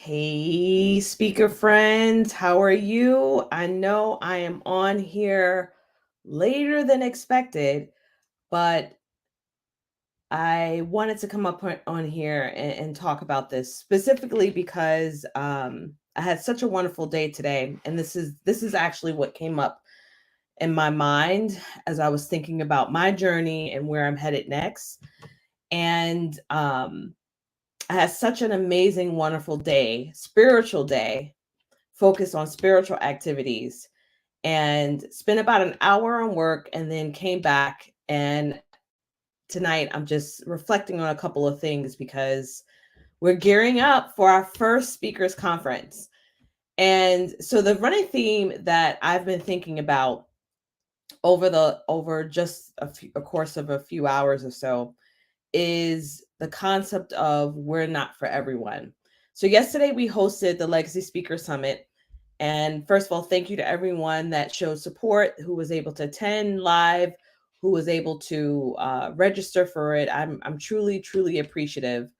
Hey, speaker friends, how are you? I know I am on here later than expected, but I wanted to come up on here and talk about this specifically because I had such a wonderful day today, and this is actually what came up in my mind as I was thinking about my journey and where I'm headed next. And I had such an amazing, wonderful day, spiritual day focused on spiritual activities and spent about an hour on work and then came back. And tonight I'm just reflecting on a couple of things because we're gearing up for our first speakers conference. And so the running theme that I've been thinking about over just a course of a few hours or so is the concept of we're not for everyone. So yesterday we hosted the Legacy Speaker Summit. And first of all, thank you to everyone that showed support, who was able to attend live, who was able to register for it. I'm truly, truly appreciative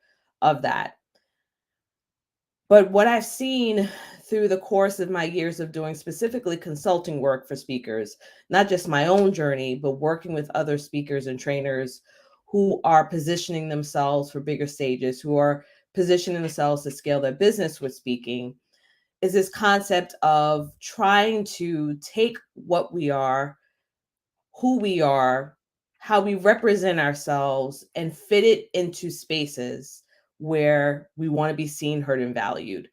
of that. But what I've seen through the course of my years of doing specifically consulting work for speakers, not just my own journey, but working with other speakers and trainers who are positioning themselves for bigger stages, who are positioning themselves to scale their business with speaking, is this concept of trying to take what we are, who we are, how we represent ourselves, and fit it into spaces where we want to be seen, heard, and valued.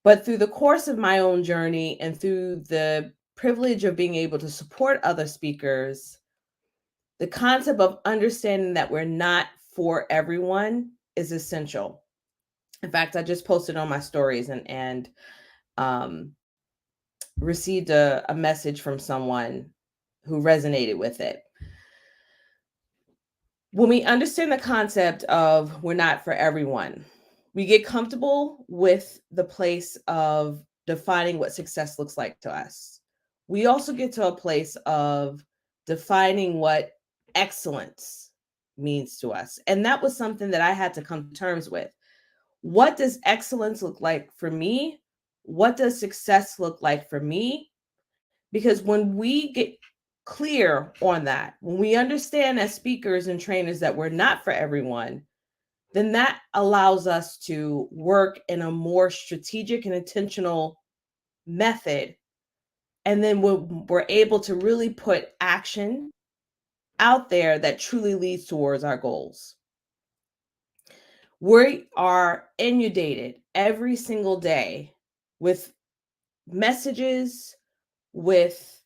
But through the course of my own journey and through the privilege of being able to support other speakers, the concept of understanding that we're not for everyone is essential. In fact, I just posted on my stories and um, received a message from someone who resonated with it. When we understand the concept of we're not for everyone, we get comfortable with the place of defining what success looks like to us. We also get to a place of defining what excellence means to us. And that was something that I had to come to terms with. What does excellence look like for me? What does success look like for me? Because when we get clear on that, when we understand as speakers and trainers that we're not for everyone, then that allows us to work in a more strategic and intentional method. And then we're able to really put action out there that truly leads towards our goals. We are inundated every single day with messages, with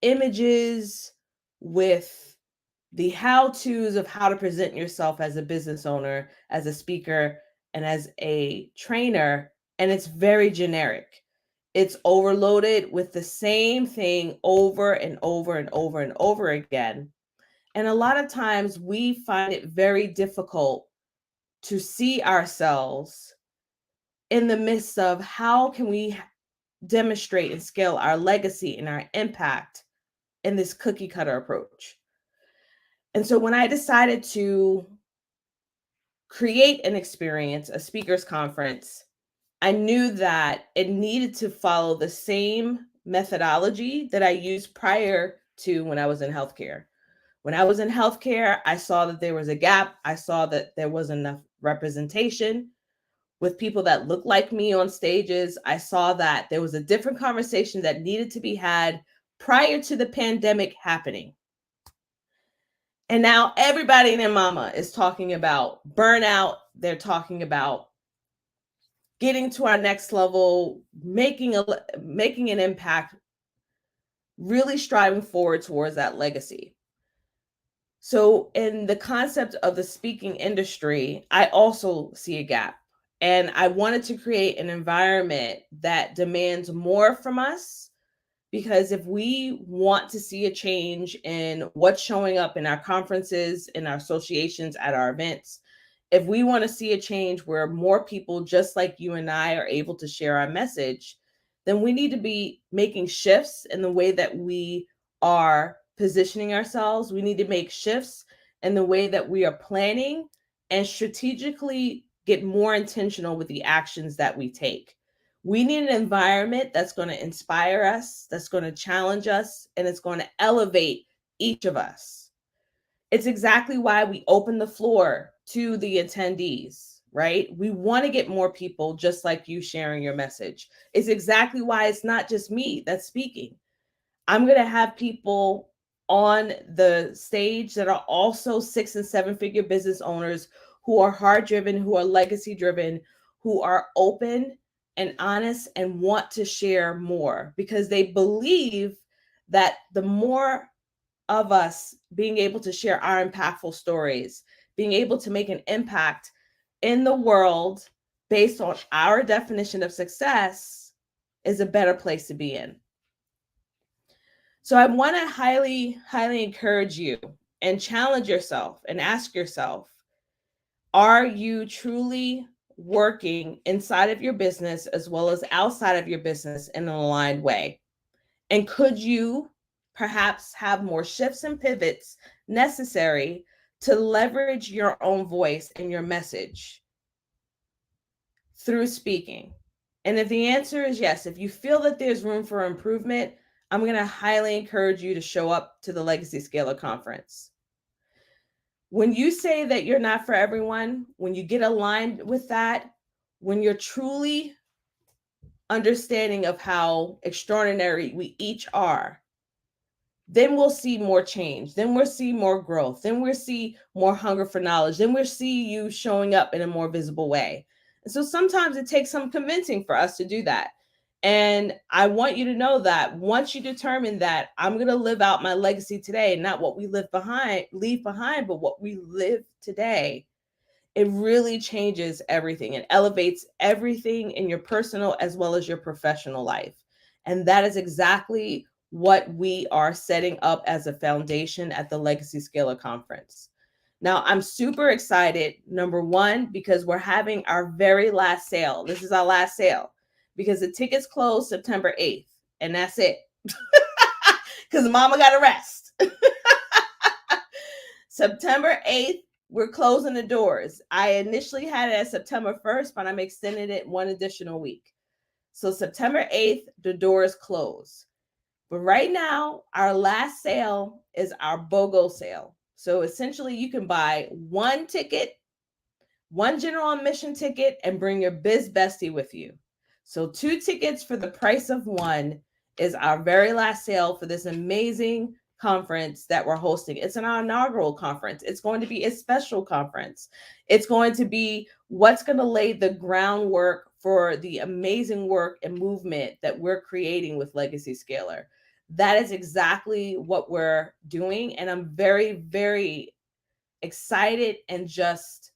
images, with the how to's of how to present yourself as a business owner, as a speaker, and as a trainer. And it's very generic. It's overloaded with the same thing over and over and over and over again. And a lot of times we find it very difficult to see ourselves in the midst of how can we demonstrate and scale our legacy and our impact in this cookie cutter approach. And so when I decided to create an experience, a speakers conference, I knew that it needed to follow the same methodology that I used prior to when I was in healthcare. When I was in healthcare, I saw that there was a gap. I saw that there wasn't enough representation with people that looked like me on stages. I saw that there was a different conversation that needed to be had prior to the pandemic happening. And now everybody and their mama is talking about burnout. They're talking about getting to our next level, making an impact, really striving forward towards that legacy. So in the concept of the speaking industry, I also see a gap. And I wanted to create an environment that demands more from us, because if we want to see a change in what's showing up in our conferences, in our associations, at our events, if we want to see a change where more people just like you and I are able to share our message, then we need to be making shifts in the way that we are positioning ourselves. We need to make shifts in the way that we are planning and strategically get more intentional with the actions that we take. We need an environment that's going to inspire us, that's going to challenge us, and it's going to elevate each of us. It's exactly why we open the floor to the attendees, right? We want to get more people just like you sharing your message. It's exactly why it's not just me that's speaking. I'm going to have people on the stage that are also 6 and 7 figure business owners who are heart driven, who are legacy driven, who are open and honest and want to share more because they believe that the more of us being able to share our impactful stories, being able to make an impact in the world based on our definition of success is a better place to be in. So I want to highly encourage you and challenge yourself and ask yourself, are you truly working inside of your business as well as outside of your business in an aligned way? And could you perhaps have more shifts and pivots necessary to leverage your own voice and your message through speaking? And if the answer is yes, if you feel that there's room for improvement, I'm going to highly encourage you to show up to the Legacy Scaler Conference. When you say that you're not for everyone, when you get aligned with that, when you're truly understanding of how extraordinary we each are, then we'll see more change. Then we'll see more growth. Then we'll see more hunger for knowledge. Then we'll see you showing up in a more visible way. And so sometimes it takes some convincing for us to do that. And I want you to know that once you determine that I'm going to live out my legacy today, not what we leave behind, but what we live today, it really changes everything. It elevates everything in your personal as well as your professional life. And that is exactly what we are setting up as a foundation at the Legacy Scaler Conference. Now, I'm super excited, number one, because we're having our very last sale. This is our last sale because the tickets close September 8th, and that's it. Because mama got to rest. September 8th, we're closing the doors. I initially had it as September 1st, but I'm extending it one additional week. So September 8th, the doors close. But right now, our last sale is our BOGO sale. So essentially, you can buy one ticket, one general admission ticket, and bring your biz bestie with you. So 2 tickets for the price of one is our very last sale for this amazing conference that we're hosting. It's an inaugural conference. It's going to be a special conference. It's going to be what's going to lay the groundwork for the amazing work and movement that we're creating with Legacy Scaler. That is exactly what we're doing. And I'm very, very excited and just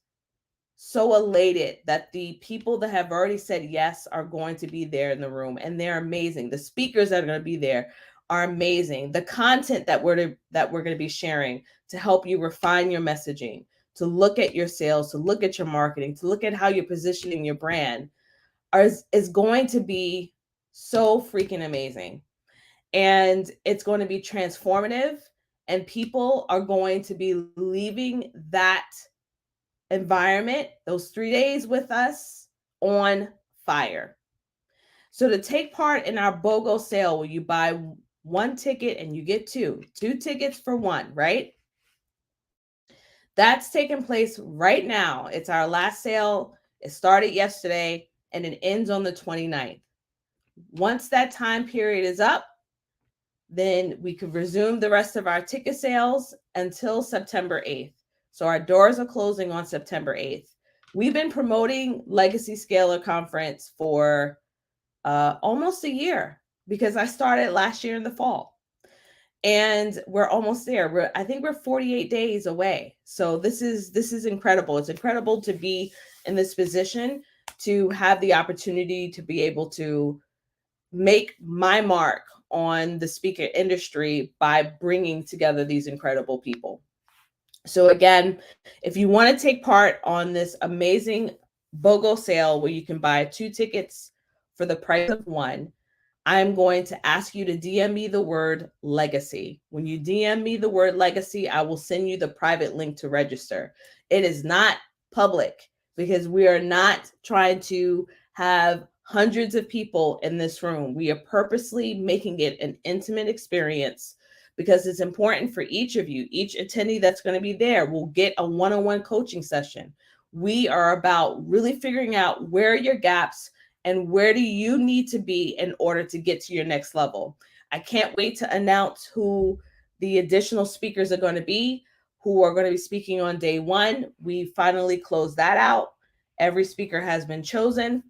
so elated that the people that have already said yes are going to be there in the room, and they're amazing. The speakers that are going to be there are amazing. The content that we're going to be sharing to help you refine your messaging, to look at your sales, to look at your marketing, to look at how you're positioning your brand is going to be so freaking amazing. And it's going to be transformative, and people are going to be leaving that environment, those 3 days with us, on fire. So to take part in our BOGO sale, where you buy one ticket and you get two tickets for one, right? That's taking place right now. It's our last sale. It started yesterday and it ends on the 29th. Once that time period is up, then we could resume the rest of our ticket sales until September 8th. So our doors are closing on September 8th. We've been promoting Legacy Scaler Conference for almost a year because I started last year in the fall. And we're almost there. I think we're 48 days away. So this is incredible. It's incredible to be in this position, to have the opportunity to be able to make my mark on the speaker industry by bringing together these incredible people. So again, if you want to take part on this amazing BOGO sale where you can buy 2 tickets for the price of one, I'm going to ask you to DM me the word legacy. When you DM me the word legacy, I will send you the private link to register. It is not public. because we are not trying to have hundreds of people in this room. We are purposely making it an intimate experience because it's important for each of you. Each attendee that's going to be there will get a one-on-one coaching session. We are about really figuring out where are your gaps and where do you need to be in order to get to your next level. I can't wait to announce who the additional speakers are going to be, who are going to be speaking on day one. We finally closed that out. Every speaker has been chosen.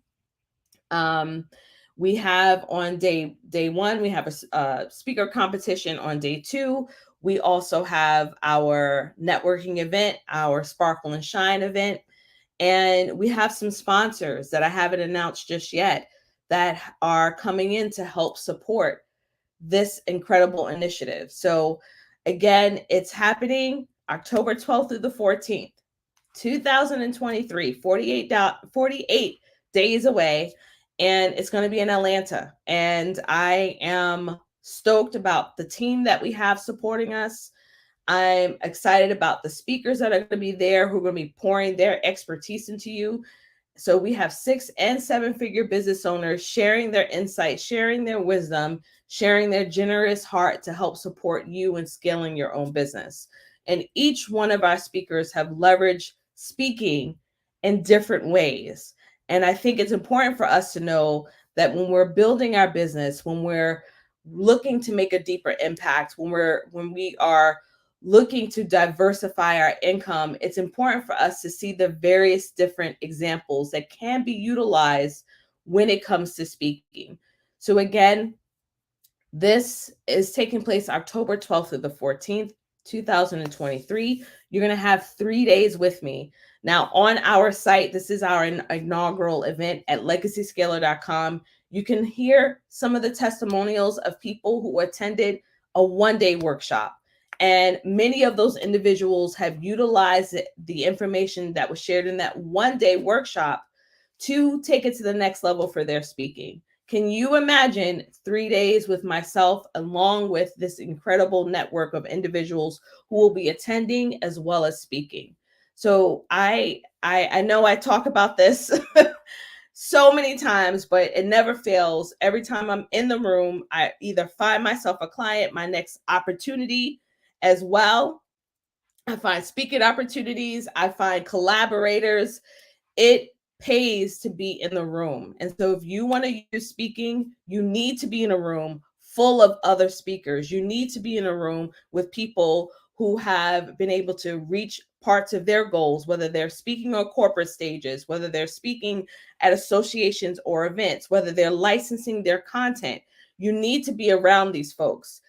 We have on day one, we have a speaker competition. On day two, we also have our networking event, our Sparkle and Shine event, and we have some sponsors that I haven't announced just yet that are coming in to help support this incredible initiative. So again, it's happening October 12th through the 14th, 2023, 48 days away, and it's going to be in Atlanta. And I am stoked about the team that we have supporting us. I'm excited about the speakers that are going to be there who are going to be pouring their expertise into you. So we have 6 and 7-figure business owners sharing their insights, sharing their wisdom, sharing their generous heart to help support you in scaling your own business. And each one of our speakers have leveraged speaking in different ways. And I think it's important for us to know that when we're building our business, when we're looking to make a deeper impact, when we are looking to diversify our income, it's important for us to see the various different examples that can be utilized when it comes to speaking. So again, this is taking place October 12th through the 14th, 2023. You're going to have 3 days with me. Now, on our site, this is our inaugural event at legacyscaler.com. You can hear some of the testimonials of people who attended a one-day workshop. And many of those individuals have utilized the information that was shared in that one-day workshop to take it to the next level for their speaking. Can you imagine 3 days with myself, along with this incredible network of individuals who will be attending as well as speaking? So I know I talk about this so many times, but it never fails. Every time I'm in the room, I either find myself a client, my next opportunity as well. I find speaking opportunities, I find collaborators. It pays to be in the room. And so if you want to use speaking, you need to be in a room full of other speakers. You need to be in a room with people who have been able to reach parts of their goals, whether they're speaking on corporate stages, whether they're speaking at associations or events, whether they're licensing their content. You need to be around these folks.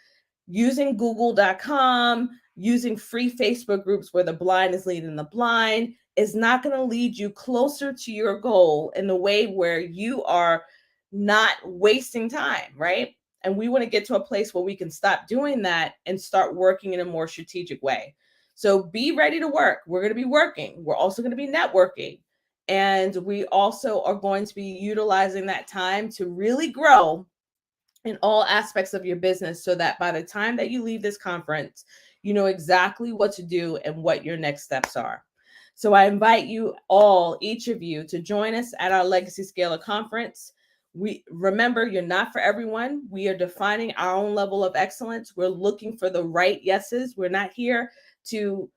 Using google.com, using free Facebook groups where the blind is leading the blind is not going to lead you closer to your goal in the way where you are not wasting time, right? And we want to get to a place where we can stop doing that and start working in a more strategic way. So be ready to work. We're going to be working. We're also going to be networking. And we also are going to be utilizing that time to really grow in all aspects of your business so that by the time that you leave this conference, you know exactly what to do and what your next steps are. So I invite you all, each of you, to join us at our Legacy Scaler conference. We remember, you're not for everyone. We are defining our own level of excellence. We're looking for the right yeses. We're not here to,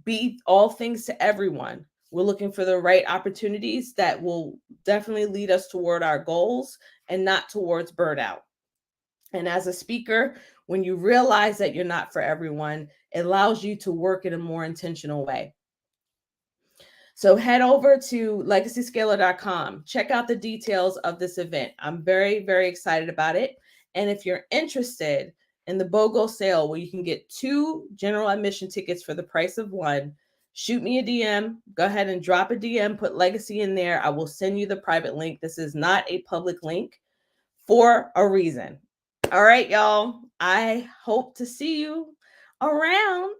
be all things to everyone. We're looking for the right opportunities that will definitely lead us toward our goals and not towards burnout. And as a speaker, when you realize that you're not for everyone, it allows you to work in a more intentional way. So head over to legacyscaler.com. Check out the details of this event. I'm very, very excited about it. And if you're interested in the BOGO sale where you can get 2 general admission tickets for the price of 1, shoot me a DM. Go ahead and drop a DM, put Legacy in there. I will send you the private link. This is not a public link for a reason. All right, y'all. I hope to see you around.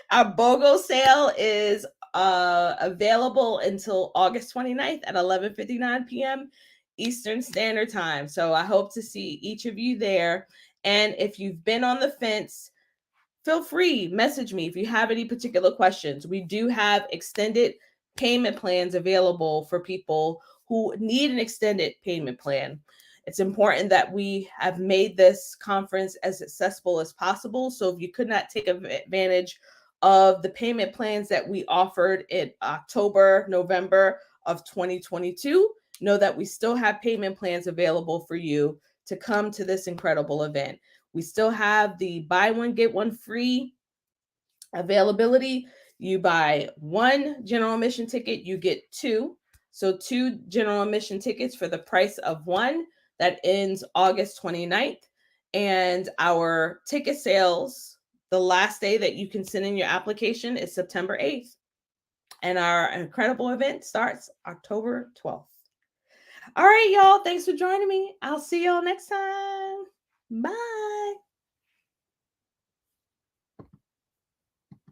Our BOGO sale is available until August 29th at 11:59 p.m. Eastern Standard Time. So I hope to see each of you there. And if you've been on the fence, feel free, message me if you have any particular questions. We do have extended payment plans available for people who need an extended payment plan. It's important that we have made this conference as accessible as possible. So if you could not take advantage of the payment plans that we offered in October, November of 2022, know that we still have payment plans available for you to come to this incredible event. We still have the buy one, get one free availability. You buy one general admission ticket, you get two. So, two general admission tickets for the price of one. That ends August 29th. And our ticket sales, the last day that you can send in your application is September 8th. And our incredible event starts October 12th. All right, y'all. Thanks for joining me. I'll see y'all next time. Bye.